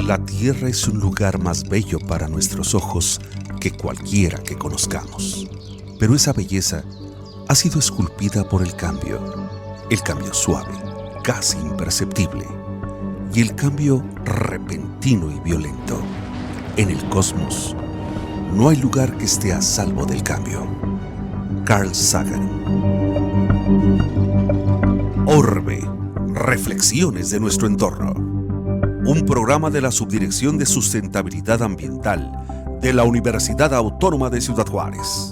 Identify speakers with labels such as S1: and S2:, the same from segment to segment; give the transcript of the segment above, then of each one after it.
S1: La tierra es un lugar más bello para nuestros ojos que cualquiera que conozcamos. Pero esa belleza ha sido esculpida por el cambio suave, casi imperceptible, y el cambio repentino y violento. En el cosmos no hay lugar que esté a salvo del cambio. Carl Sagan. Orbe, reflexiones de nuestro entorno. Un programa de la Subdirección de Sustentabilidad Ambiental de la Universidad Autónoma de Ciudad Juárez.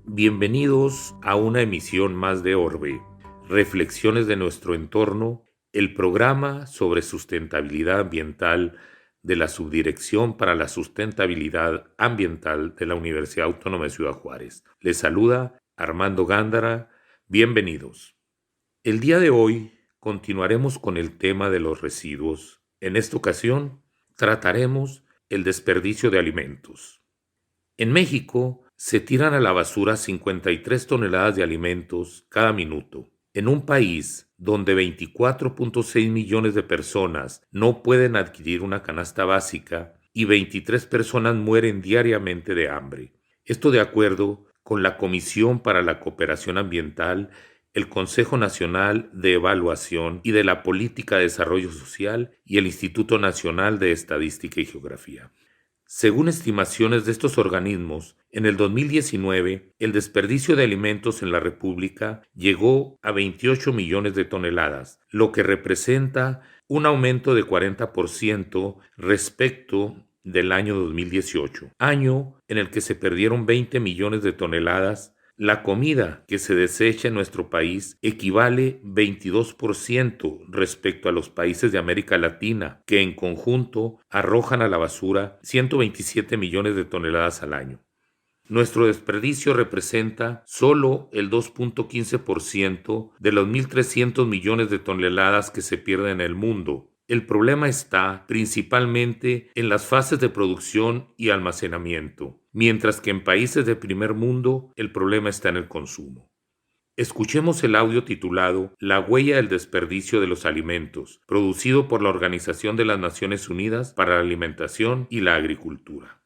S2: Bienvenidos a una emisión más de Orbe, reflexiones de nuestro entorno, el programa sobre sustentabilidad ambiental de la Subdirección para la Sustentabilidad Ambiental de la Universidad Autónoma de Ciudad Juárez. Les saluda Armando Gándara. Bienvenidos. El día de hoy continuaremos con el tema de los residuos. En esta ocasión trataremos el desperdicio de alimentos. En México se tiran a la basura 53 toneladas de alimentos cada minuto. En un país donde 24.6 millones de personas no pueden adquirir una canasta básica y 23 personas mueren diariamente de hambre. Esto de acuerdo con la Comisión para la Cooperación Ambiental, el Consejo Nacional de Evaluación y de la Política de Desarrollo Social y el Instituto Nacional de Estadística y Geografía. Según estimaciones de estos organismos, en el 2019, el desperdicio de alimentos en la República llegó a 28 millones de toneladas, lo que representa un aumento de 40% respecto del año 2018, año en el que se perdieron 20 millones de toneladas. La comida que se desecha en nuestro país equivale 22% respecto a los países de América Latina, que en conjunto arrojan a la basura 127 millones de toneladas al año. Nuestro desperdicio representa solo el 2.15% de los 1.300 millones de toneladas que se pierden en el mundo. El problema está principalmente en las fases de producción y almacenamiento, mientras que en países de primer mundo el problema está en el consumo. Escuchemos el audio titulado La huella del desperdicio de los alimentos, producido por la Organización de las Naciones Unidas para la Alimentación y la Agricultura.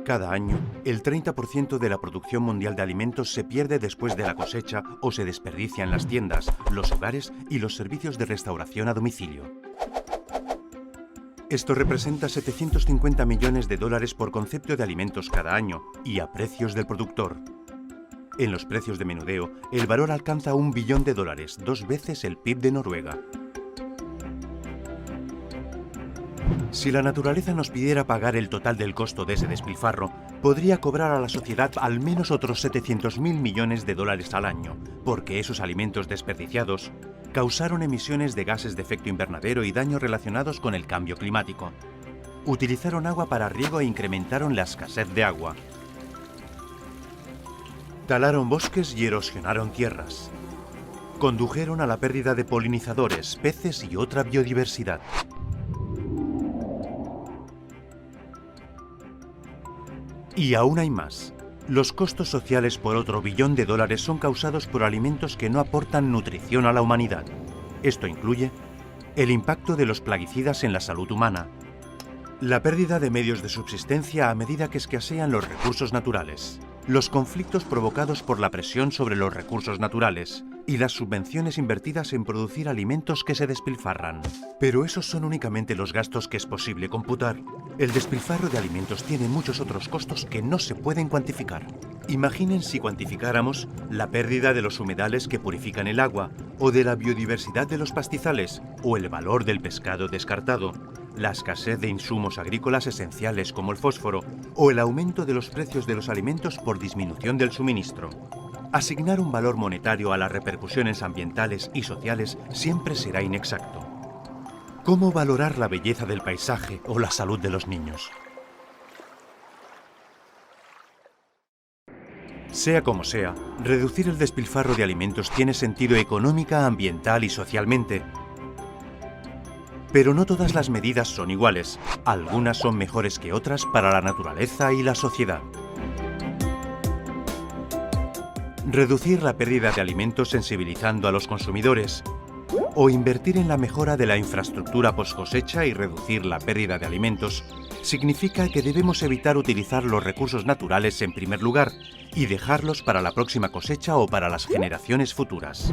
S3: Cada año, el 30% de la producción mundial de alimentos se pierde después de la cosecha o se desperdicia en las tiendas, los hogares y los servicios de restauración a domicilio. Esto representa 750 millones de dólares por concepto de alimentos cada año y a precios del productor. En los precios de menudeo, el valor alcanza $1 billón, 2 veces el PIB de Noruega. Si la naturaleza nos pidiera pagar el total del costo de ese despilfarro, podría cobrar a la sociedad al menos otros 700.000 millones de dólares al año, porque esos alimentos desperdiciados causaron emisiones de gases de efecto invernadero y daños relacionados con el cambio climático. Utilizaron agua para riego e incrementaron la escasez de agua. Talaron bosques y erosionaron tierras. Condujeron a la pérdida de polinizadores, peces y otra biodiversidad. Y aún hay más. Los costos sociales por otro $1 billón son causados por alimentos que no aportan nutrición a la humanidad. Esto incluye el impacto de los plaguicidas en la salud humana, la pérdida de medios de subsistencia a medida que escasean los recursos naturales, los conflictos provocados por la presión sobre los recursos naturales y las subvenciones invertidas en producir alimentos que se despilfarran. Pero esos son únicamente los gastos que es posible computar. El despilfarro de alimentos tiene muchos otros costos que no se pueden cuantificar. Imaginen si cuantificáramos la pérdida de los humedales que purifican el agua, o de la biodiversidad de los pastizales, o el valor del pescado descartado, la escasez de insumos agrícolas esenciales como el fósforo, o el aumento de los precios de los alimentos por disminución del suministro. Asignar un valor monetario a las repercusiones ambientales y sociales siempre será inexacto. ¿Cómo valorar la belleza del paisaje o la salud de los niños? Sea como sea, reducir el despilfarro de alimentos tiene sentido económica, ambiental y socialmente. Pero no todas las medidas son iguales. Algunas son mejores que otras para la naturaleza y la sociedad. Reducir la pérdida de alimentos sensibilizando a los consumidores. O invertir en la mejora de la infraestructura post-cosecha y reducir la pérdida de alimentos significa que debemos evitar utilizar los recursos naturales en primer lugar y dejarlos para la próxima cosecha o para las generaciones futuras.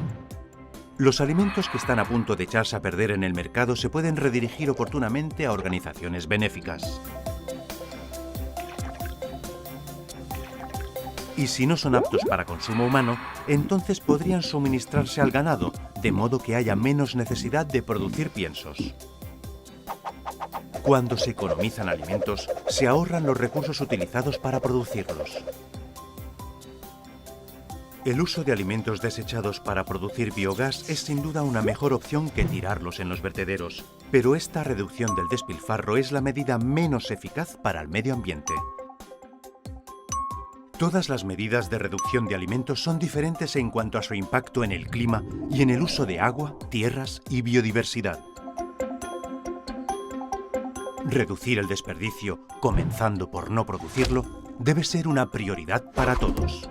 S3: Los alimentos que están a punto de echarse a perder en el mercado se pueden redirigir oportunamente a organizaciones benéficas. Y si no son aptos para consumo humano, entonces podrían suministrarse al ganado, de modo que haya menos necesidad de producir piensos. Cuando se economizan alimentos, se ahorran los recursos utilizados para producirlos. El uso de alimentos desechados para producir biogás es sin duda una mejor opción que tirarlos en los vertederos, pero esta reducción del despilfarro es la medida menos eficaz para el medio ambiente. Todas las medidas de reducción de alimentos son diferentes en cuanto a su impacto en el clima y en el uso de agua, tierras y biodiversidad. Reducir el desperdicio, comenzando por no producirlo, debe ser una prioridad para todos.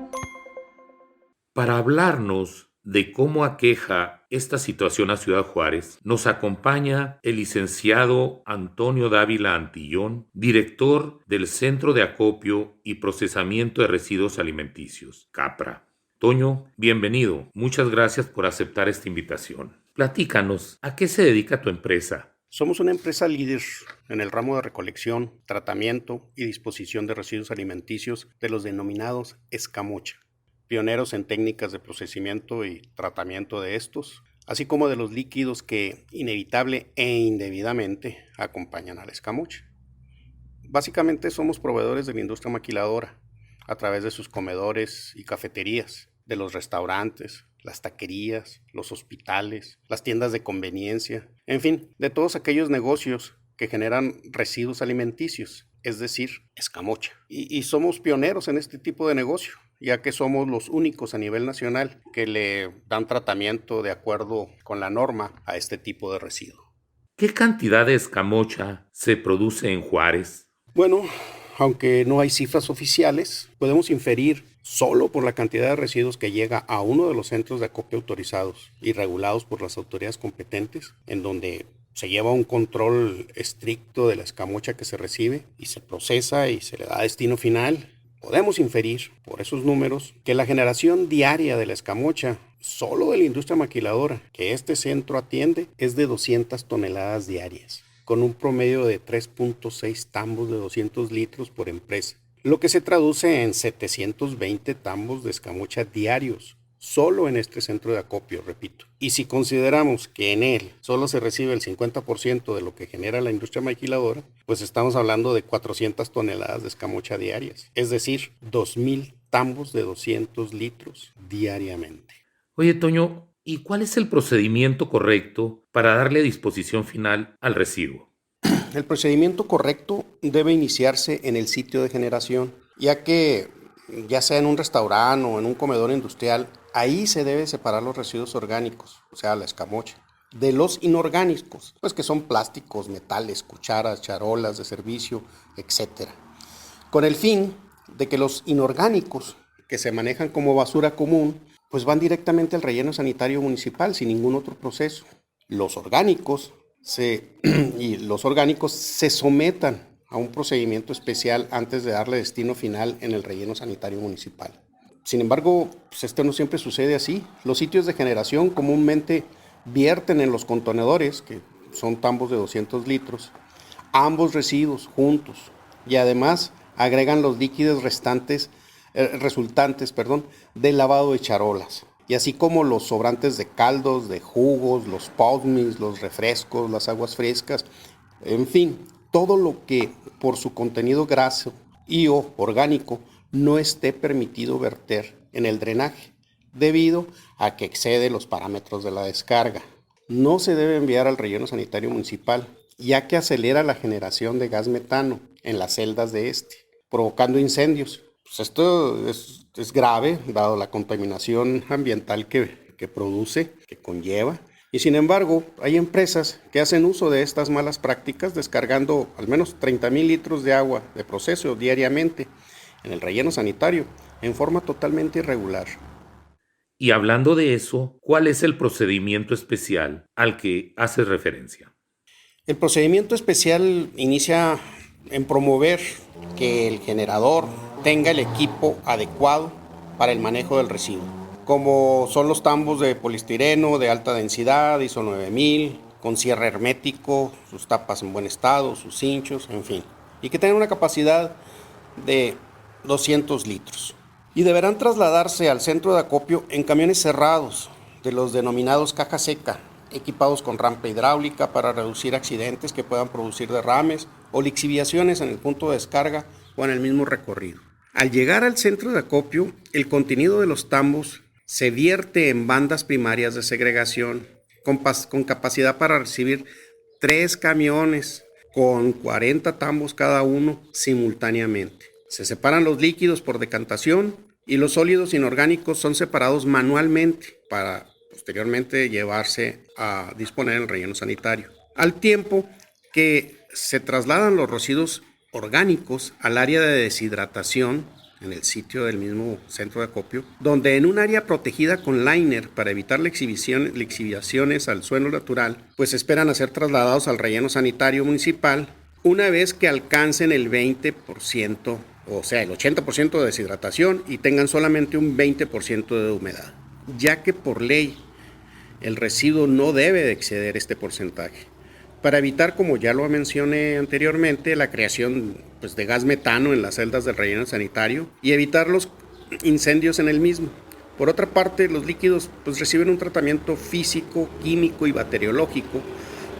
S2: Para hablarnos de cómo aqueja esta situación a Ciudad Juárez, nos acompaña el licenciado Antonio Dávila Antillón, director del Centro de Acopio y Procesamiento de Residuos Alimenticios, CAPRA. Toño, bienvenido. Muchas gracias por aceptar esta invitación. Platícanos, ¿a qué se dedica tu empresa?
S4: Somos una empresa líder en el ramo de recolección, tratamiento y disposición de residuos alimenticios de los denominados escamocha. Pioneros en técnicas de procesamiento y tratamiento de estos, así como de los líquidos que inevitable e indebidamente acompañan al escamocha. Básicamente somos proveedores de la industria maquiladora a través de sus comedores y cafeterías, de los restaurantes, las taquerías, los hospitales, las tiendas de conveniencia, en fin, de todos aquellos negocios que generan residuos alimenticios, es decir, escamocha. Y somos pioneros en este tipo de negocio, ya que somos los únicos a nivel nacional que le dan tratamiento de acuerdo con la norma a este tipo de residuo.
S2: ¿Qué cantidad de escamocha se produce en Juárez?
S4: Bueno, aunque no hay cifras oficiales, podemos inferir solo por la cantidad de residuos que llega a uno de los centros de acopio autorizados y regulados por las autoridades competentes, en donde se lleva un control estricto de la escamocha que se recibe y se procesa y se le da destino final. Podemos inferir, por esos números, que la generación diaria de la escamocha, solo de la industria maquiladora que este centro atiende, es de 200 toneladas diarias, con un promedio de 3.6 tambos de 200 litros por empresa, lo que se traduce en 720 tambos de escamocha diarios, solo en este centro de acopio, repito. Y si consideramos que en él solo se recibe el 50% de lo que genera la industria maquiladora, pues estamos hablando de 400 toneladas de escamocha diarias, es decir, 2.000 tambos de 200 litros diariamente.
S2: Oye, Toño, ¿y cuál es el procedimiento correcto para darle disposición final al residuo?
S4: El procedimiento correcto debe iniciarse en el sitio de generación, ya que ya sea en un restaurante o en un comedor industrial, ahí se debe separar los residuos orgánicos, o sea, la escamocha, de los inorgánicos, pues que son plásticos, metales, cucharas, charolas de servicio, etc. Con el fin de que los inorgánicos, que se manejan como basura común, pues van directamente al relleno sanitario municipal sin ningún otro proceso. Los orgánicos se sometan a un procedimiento especial antes de darle destino final en el relleno sanitario municipal. Sin embargo, pues esto no siempre sucede así. Los sitios de generación comúnmente vierten en los contenedores, que son tambos de 200 litros, ambos residuos juntos y además agregan los líquidos resultantes del lavado de charolas, y así como los sobrantes de caldos, de jugos, los posmis, los refrescos, las aguas frescas, en fin, todo lo que por su contenido graso y o orgánico no esté permitido verter en el drenaje, debido a que excede los parámetros de la descarga. No se debe enviar al relleno sanitario municipal, ya que acelera la generación de gas metano en las celdas de este, provocando incendios. Pues esto es grave, dado la contaminación ambiental que produce, que conlleva, Y sin embargo, hay empresas que hacen uso de estas malas prácticas descargando al menos 30,000 litros de agua de proceso diariamente en el relleno sanitario en forma totalmente irregular.
S2: Y hablando de eso, ¿cuál es el procedimiento especial al que haces referencia?
S4: El procedimiento especial inicia en promover que el generador tenga el equipo adecuado para el manejo del residuo, como son los tambos de poliestireno de alta densidad, ISO 9000, con cierre hermético, sus tapas en buen estado, sus cinchos, en fin, y que tengan una capacidad de 200 litros. Y deberán trasladarse al centro de acopio en camiones cerrados, de los denominados caja seca, equipados con rampa hidráulica para reducir accidentes que puedan producir derrames o lixiviaciones en el punto de descarga o en el mismo recorrido. Al llegar al centro de acopio, el contenido de los tambos se vierte en bandas primarias de segregación con capacidad para recibir 3 camiones con 40 tambos cada uno simultáneamente. Se separan los líquidos por decantación y los sólidos inorgánicos son separados manualmente para posteriormente llevarse a disponer en el relleno sanitario. Al tiempo que se trasladan los residuos orgánicos al área de deshidratación en el sitio del mismo centro de acopio, donde en un área protegida con liner para evitar lixiviaciones al suelo natural, pues esperan a ser trasladados al relleno sanitario municipal una vez que alcancen el 20%, o sea, el 80% de deshidratación y tengan solamente un 20% de humedad, ya que por ley el residuo no debe de exceder este porcentaje, para evitar, como ya lo mencioné anteriormente, la creación de gas metano en las celdas del relleno sanitario y evitar los incendios en el mismo. Por otra parte, los líquidos reciben un tratamiento físico, químico y bacteriológico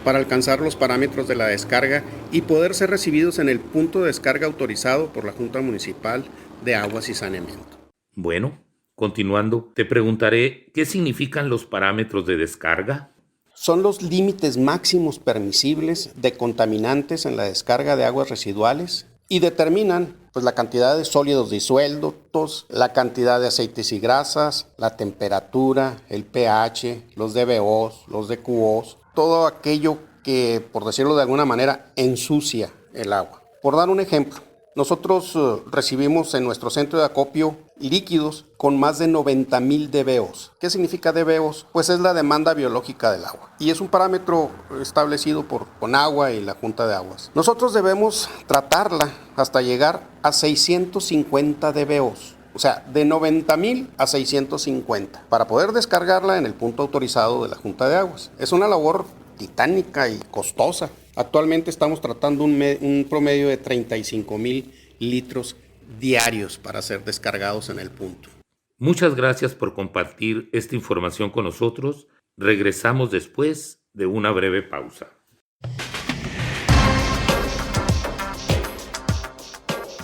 S4: para alcanzar los parámetros de la descarga y poder ser recibidos en el punto de descarga autorizado por la Junta Municipal de Aguas y Saneamiento.
S2: Bueno, continuando, te preguntaré, ¿qué significan los parámetros de descarga?
S4: Son los límites máximos permisibles de contaminantes en la descarga de aguas residuales y determinan la cantidad de sólidos disueltos, la cantidad de aceites y grasas, la temperatura, el pH, los DBOs, los DQOs, todo aquello que, por decirlo de alguna manera, ensucia el agua. Por dar un ejemplo, nosotros recibimos en nuestro centro de acopio líquidos con más de 90,000 dBOs. ¿Qué significa dBOs? Pues es la demanda biológica del agua y es un parámetro establecido por Conagua y la Junta de Aguas. Nosotros debemos tratarla hasta llegar a 650 dBOs. O sea, de 90,000 a 650 para poder descargarla en el punto autorizado de la Junta de Aguas. Es una labor titánica y costosa. Actualmente estamos tratando un promedio de 35,000 litros diarios para ser descargados en el punto.
S2: Muchas gracias por compartir esta información con nosotros. Regresamos después de una breve pausa.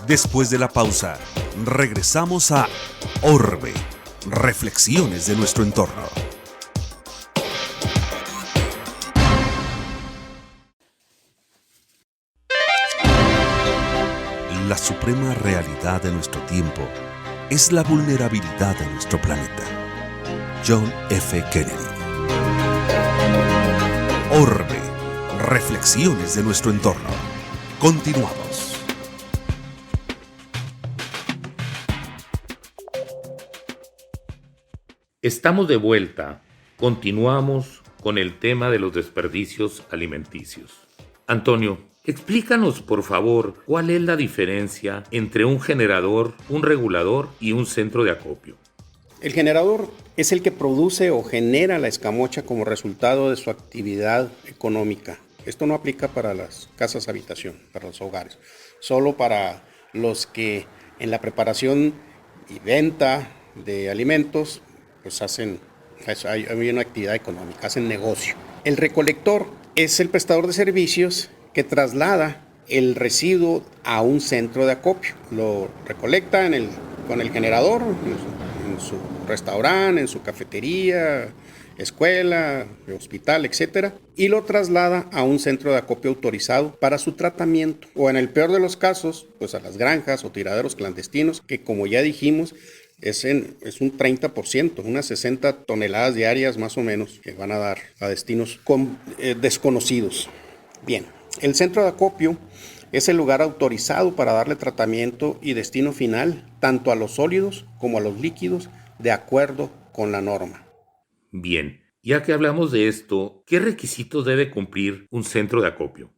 S1: Después de la pausa, regresamos a Orbe, reflexiones de nuestro entorno. La suprema realidad de nuestro tiempo es la vulnerabilidad de nuestro planeta. John F. Kennedy. Orbe, reflexiones de nuestro entorno. Continuamos.
S2: Estamos de vuelta. Continuamos con el tema de los desperdicios alimenticios. Antonio, explícanos, por favor, cuál es la diferencia entre un generador, un regulador y un centro de acopio.
S4: El generador es el que produce o genera la escamocha como resultado de su actividad económica. Esto no aplica para las casas habitación, para los hogares, solo para los que en la preparación y venta de alimentos hay una actividad económica, hacen negocio. El recolector es el prestador de servicios que traslada el residuo a un centro de acopio. Lo recolecta con el generador, en su restaurante, en su cafetería, escuela, hospital, etc. Y lo traslada a un centro de acopio autorizado para su tratamiento. O en el peor de los casos, a las granjas o tiraderos clandestinos, que como ya dijimos, es un 30%, unas 60 toneladas diarias más o menos que van a dar a destinos desconocidos. Bien, el centro de acopio es el lugar autorizado para darle tratamiento y destino final tanto a los sólidos como a los líquidos de acuerdo con la norma.
S2: Bien, ya que hablamos de esto, ¿qué requisitos debe cumplir un centro de acopio?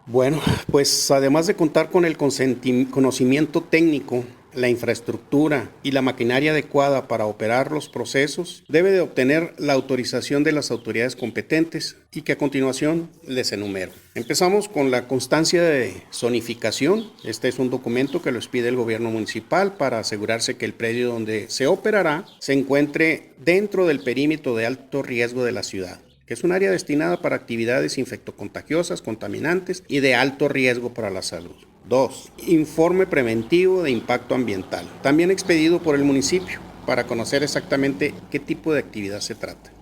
S4: Bueno, pues además de contar con el conocimiento técnico, la infraestructura y la maquinaria adecuada para operar los procesos, debe de obtener la autorización de las autoridades competentes y que a continuación les enumero. Empezamos con la constancia de zonificación. Este es un documento que lo expide el gobierno municipal para asegurarse que el predio donde se operará se encuentre dentro del perímetro de alto riesgo de la ciudad, que es un área destinada para actividades infectocontagiosas, contaminantes y de alto riesgo para la salud. 2. Informe preventivo de impacto ambiental, también expedido por el municipio, para conocer exactamente qué tipo de actividad se trata.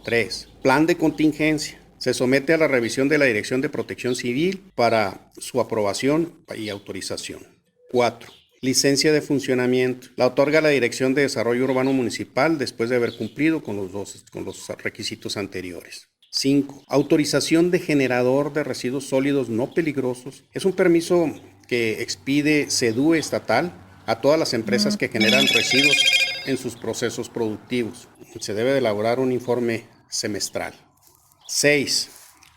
S4: 3. Plan de contingencia. Se somete a la revisión de la Dirección de Protección Civil para su aprobación y autorización. 4. Licencia de funcionamiento. La otorga la Dirección de Desarrollo Urbano Municipal después de haber cumplido con los requisitos anteriores. 5. Autorización de generador de residuos sólidos no peligrosos. Es un permiso que expide SEDUE estatal a todas las empresas que generan residuos en sus procesos productivos. Se debe de elaborar un informe semestral. 6.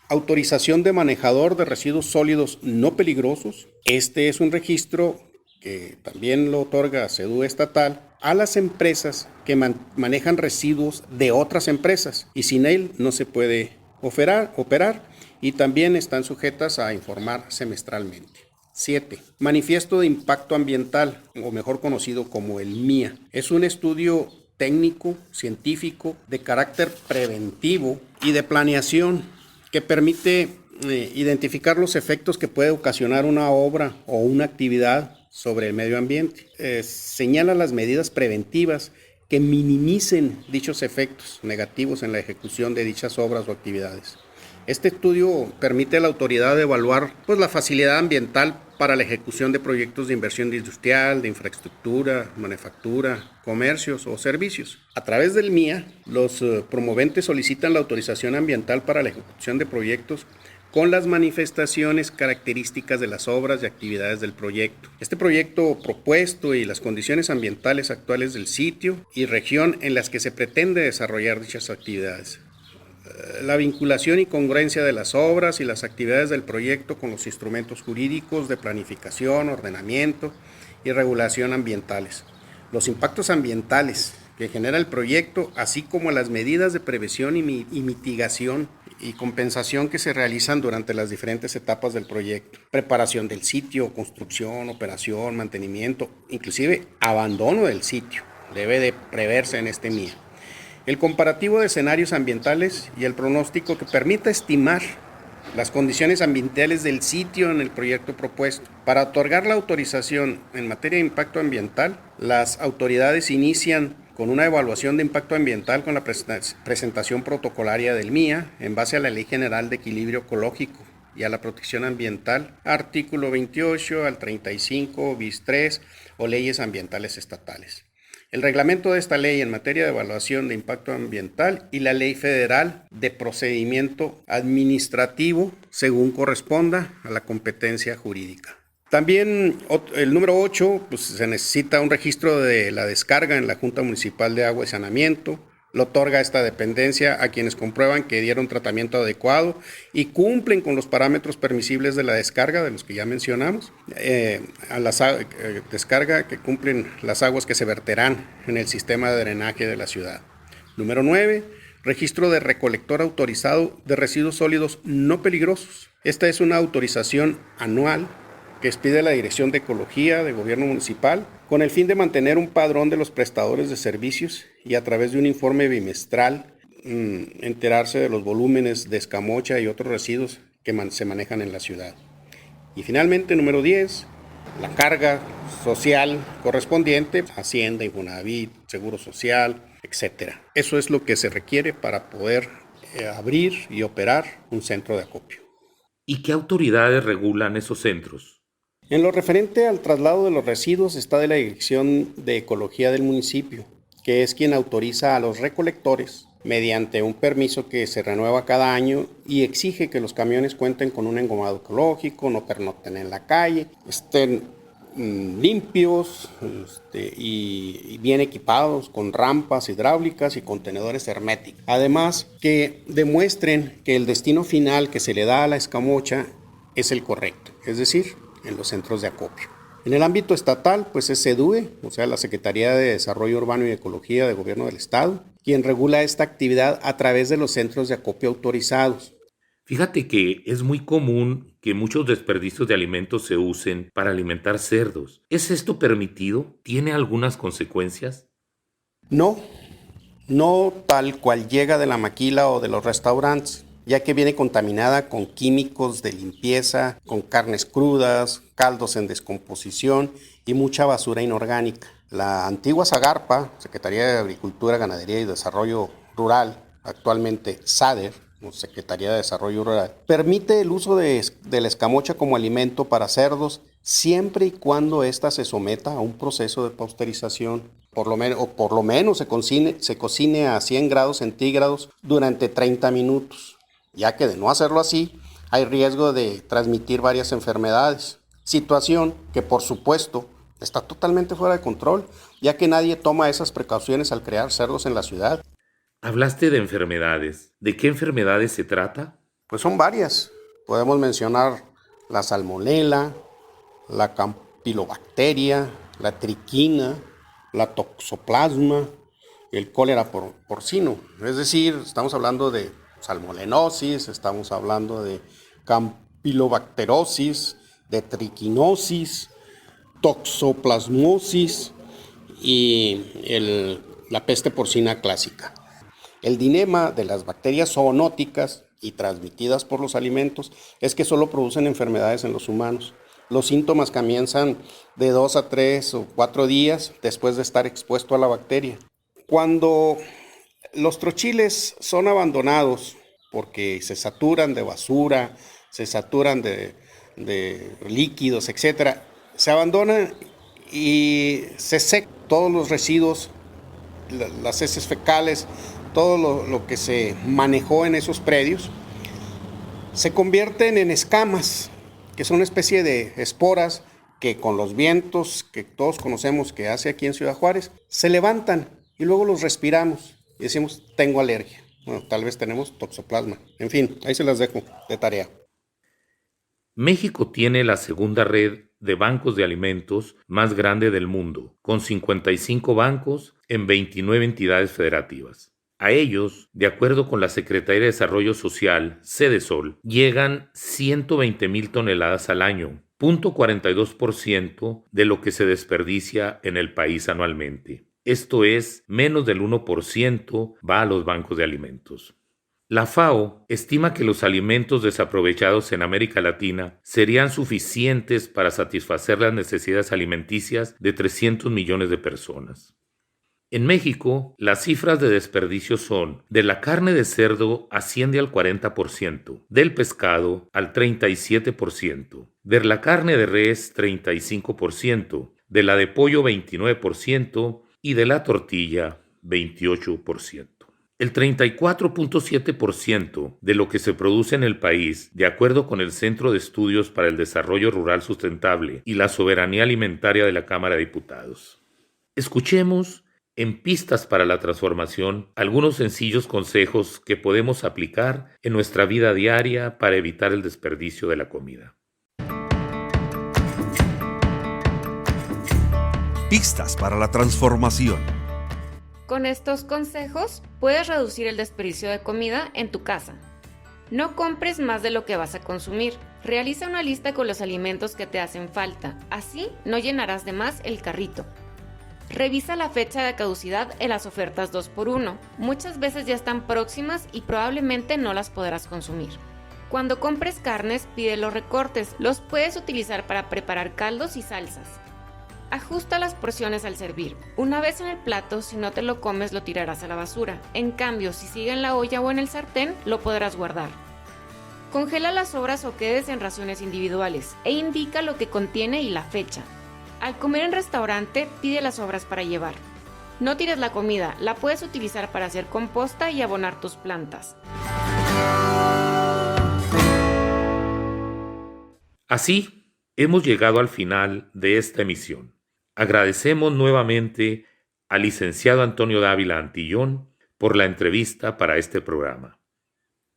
S4: Autorización de manejador de residuos sólidos no peligrosos. Este es un registro que también lo otorga SEDUE estatal a las empresas que manejan residuos de otras empresas y sin él no se puede operar y también están sujetas a informar semestralmente. 7. Manifiesto de impacto ambiental, o mejor conocido como el MIA. Es un estudio técnico, científico, de carácter preventivo y de planeación que permite identificar los efectos que puede ocasionar una obra o una actividad sobre el medio ambiente. Señala las medidas preventivas que minimicen dichos efectos negativos en la ejecución de dichas obras o actividades. Este estudio permite a la autoridad evaluar la facilidad ambiental para la ejecución de proyectos de inversión industrial, de infraestructura, manufactura, comercios o servicios. A través del MIA, los promoventes solicitan la autorización ambiental para la ejecución de proyectos con las manifestaciones características de las obras y actividades del proyecto. Este proyecto propuesto y las condiciones ambientales actuales del sitio y región en las que se pretende desarrollar dichas actividades. La vinculación y congruencia de las obras y las actividades del proyecto con los instrumentos jurídicos de planificación, ordenamiento y regulación ambientales. Los impactos ambientales que genera el proyecto, así como las medidas de prevención y mitigación y compensación que se realizan durante las diferentes etapas del proyecto. Preparación del sitio, construcción, operación, mantenimiento, inclusive abandono del sitio, debe de preverse en este MIA. El comparativo de escenarios ambientales y el pronóstico que permita estimar las condiciones ambientales del sitio en el proyecto propuesto. Para otorgar la autorización en materia de impacto ambiental, las autoridades inician con una evaluación de impacto ambiental con la presentación protocolaria del MIA en base a la Ley General de Equilibrio Ecológico y a la Protección Ambiental, artículo 28 al 35 bis 3 o leyes ambientales estatales. El reglamento de esta ley en materia de evaluación de impacto ambiental y la Ley Federal de Procedimiento Administrativo según corresponda a la competencia jurídica. También el número 8, se necesita un registro de la descarga en la Junta Municipal de Agua y Saneamiento. Lo otorga esta dependencia a quienes comprueban que dieron tratamiento adecuado y cumplen con los parámetros permisibles de la descarga, de los que ya mencionamos, a la descarga que cumplen las aguas que se verterán en el sistema de drenaje de la ciudad. Número 9, registro de recolector autorizado de residuos sólidos no peligrosos. Esta es una autorización anual que expide la Dirección de Ecología de Gobierno Municipal con el fin de mantener un padrón de los prestadores de servicios y a través de un informe bimestral enterarse de los volúmenes de escamocha y otros residuos que se manejan en la ciudad. Y finalmente, número 10, la carga social correspondiente, Hacienda, Infonavit, Seguro Social, etc. Eso es lo que se requiere para poder abrir y operar un centro de acopio.
S2: ¿Y qué autoridades regulan esos centros?
S4: En lo referente al traslado de los residuos está de la Dirección de Ecología del municipio, que es quien autoriza a los recolectores mediante un permiso que se renueva cada año y exige que los camiones cuenten con un engomado ecológico, no pernocten en la calle, estén limpios y bien equipados con rampas hidráulicas y contenedores herméticos. Además, que demuestren que el destino final que se le da a la escamocha es el correcto, es decir, en los centros de acopio. En el ámbito estatal, pues es SEDUE, o sea, la Secretaría de Desarrollo Urbano y Ecología del Gobierno del Estado, quien regula esta actividad a través de los centros de acopio autorizados.
S2: Fíjate que es muy común que muchos desperdicios de alimentos se usen para alimentar cerdos. ¿Es esto permitido? ¿Tiene algunas consecuencias?
S4: No tal cual llega de la maquila o de los restaurantes, ya que viene contaminada con químicos de limpieza, con carnes crudas, caldos en descomposición y mucha basura inorgánica. La antigua SAGARPA, Secretaría de Agricultura, Ganadería y Desarrollo Rural, actualmente SADER, o Secretaría de Desarrollo Rural, permite el uso de la escamocha como alimento para cerdos siempre y cuando ésta se someta a un proceso de pasteurización. Por lo menos se cocine a 100 grados centígrados durante 30 minutos, ya que de no hacerlo así, hay riesgo de transmitir varias enfermedades. Situación que, por supuesto, está totalmente fuera de control, ya que nadie toma esas precauciones al crear cerdos en la ciudad.
S2: Hablaste de enfermedades. ¿De qué enfermedades se trata?
S4: Pues son varias. Podemos mencionar la salmonela, la campilobacteria, la triquina, la toxoplasma, el cólera porcino. Es decir, estamos hablando de salmonellosis, estamos hablando de campylobacterosis, de triquinosis, toxoplasmosis y la peste porcina clásica. El dilema de las bacterias zoonóticas y transmitidas por los alimentos es que solo producen enfermedades en los humanos. Los síntomas comienzan de 2 a 3 o 4 días después de estar expuesto a la bacteria. Cuando los trochiles son abandonados porque se saturan de basura, se saturan de líquidos, etc., se abandonan y se secan todos los residuos, las heces fecales, todo lo que se manejó en esos predios, se convierten en escamas, que son una especie de esporas que con los vientos que todos conocemos que hace aquí en Ciudad Juárez, se levantan y luego los respiramos y decimos, tengo alergia. Bueno, tal vez tenemos toxoplasma. En fin, ahí se las dejo de tarea.
S2: México tiene la segunda red de bancos de alimentos más grande del mundo, con 55 bancos en 29 entidades federativas. A ellos, de acuerdo con la Secretaría de Desarrollo Social, Sedesol, llegan 120,000 toneladas al año, 0.42% de lo que se desperdicia en el país anualmente. Esto es, menos del 1% va a los bancos de alimentos. La FAO estima que los alimentos desaprovechados en América Latina serían suficientes para satisfacer las necesidades alimenticias de 300 millones de personas. En México, las cifras de desperdicio son: de la carne de cerdo asciende al 40%, del pescado al 37%, de la carne de res 35%, de la de pollo 29% y de la tortilla 28%. El 34.7% de lo que se produce en el país, de acuerdo con el Centro de Estudios para el Desarrollo Rural Sustentable y la Soberanía Alimentaria de la Cámara de Diputados. Escuchemos en Pistas para la Transformación algunos sencillos consejos que podemos aplicar en nuestra vida diaria para evitar el desperdicio de la comida.
S1: Pistas para la Transformación.
S5: Con estos consejos puedes reducir el desperdicio de comida en tu casa. No compres más de lo que vas a consumir. Realiza una lista con los alimentos que te hacen falta. Así no llenarás de más el carrito. Revisa la fecha de caducidad en las ofertas 2x1. Muchas veces ya están próximas y probablemente no las podrás consumir. Cuando compres carnes, pide los recortes. Los puedes utilizar para preparar caldos y salsas. Ajusta las porciones al servir. Una vez en el plato, si no te lo comes, lo tirarás a la basura. En cambio, si sigue en la olla o en el sartén, lo podrás guardar. Congela las sobras o quedes en raciones individuales e indica lo que contiene y la fecha. Al comer en restaurante, pide las sobras para llevar. No tires la comida, la puedes utilizar para hacer composta y abonar tus plantas.
S2: Así, hemos llegado al final de esta emisión. Agradecemos nuevamente al licenciado Antonio Dávila Antillón por la entrevista para este programa.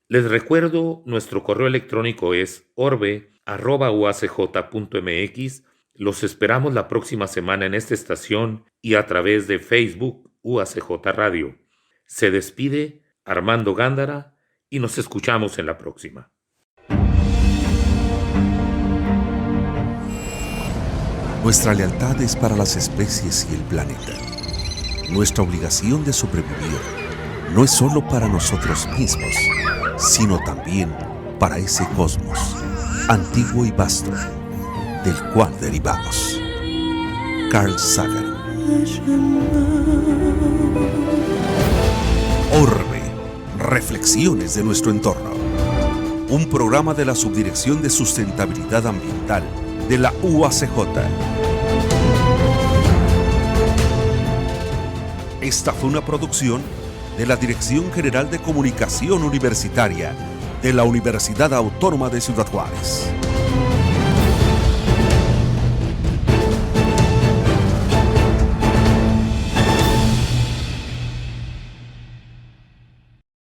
S2: Les recuerdo, nuestro correo electrónico es orbe@uacj.mx. Los esperamos la próxima semana en esta estación y a través de Facebook UACJ Radio. Se despide Armando Gándara y nos escuchamos en la próxima.
S1: Nuestra lealtad es para las especies y el planeta. Nuestra obligación de sobrevivir no es solo para nosotros mismos, sino también para ese cosmos, antiguo y vasto, del cual derivamos. Carl Sagan. Orbe, reflexiones de nuestro entorno. Un programa de la Subdirección de Sustentabilidad Ambiental de la UACJ. Esta fue una producción de la Dirección General de Comunicación Universitaria de la Universidad Autónoma de Ciudad Juárez.